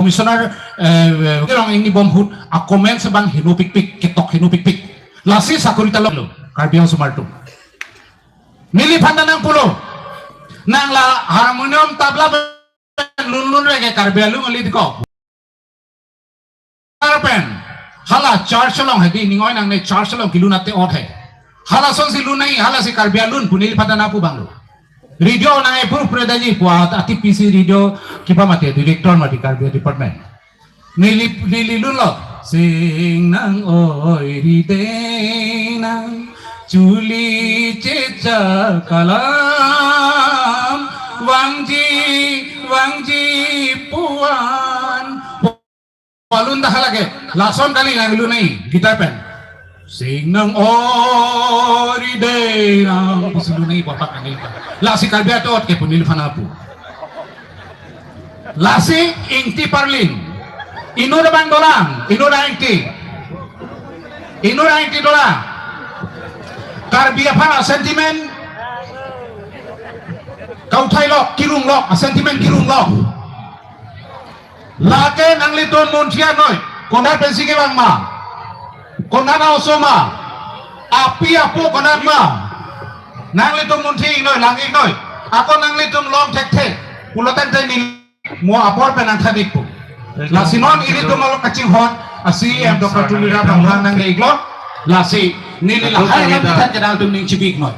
komisioner orang ini bomhut a komen sebang hinu pik ketok hinu pik lasi sakurita lo karbiang sumartu mili pandanang pulo nang la harmonium tabla lulun rege karbialu ngali diko karpen hala charge long hedi ningoy nang ne charge long kilunate ot hai hala son si lunai hala si karbialun punil padana pu banglo radio nang epur predaji puat ati PC radio kipa mate director mati karbia department nili lulo sing nang oi ride nang chuli ceca kalam wangji puan walun dah lagi lason kali nang lunai gitar pen sing nang ori de nang bisulunai bapak angin lasi kalbia tot ke punil fanapu lasi ingti parlin inu bang dolang inu ingti dolang karbia fana sentimen kau thailok kirung lok sentimen kirung lok lake nang liton muntia noi kondar pensike bang ma kondana osoma api apu konan ma nang litum munti noi langi noi ako nang litum long tek pulatan tani mo apor penang thadik pu lasinon ini tu malok kacing hon asi em dokter tulira bang nang iglo lasi nili lahai yang kita kenal tu ning cibik noi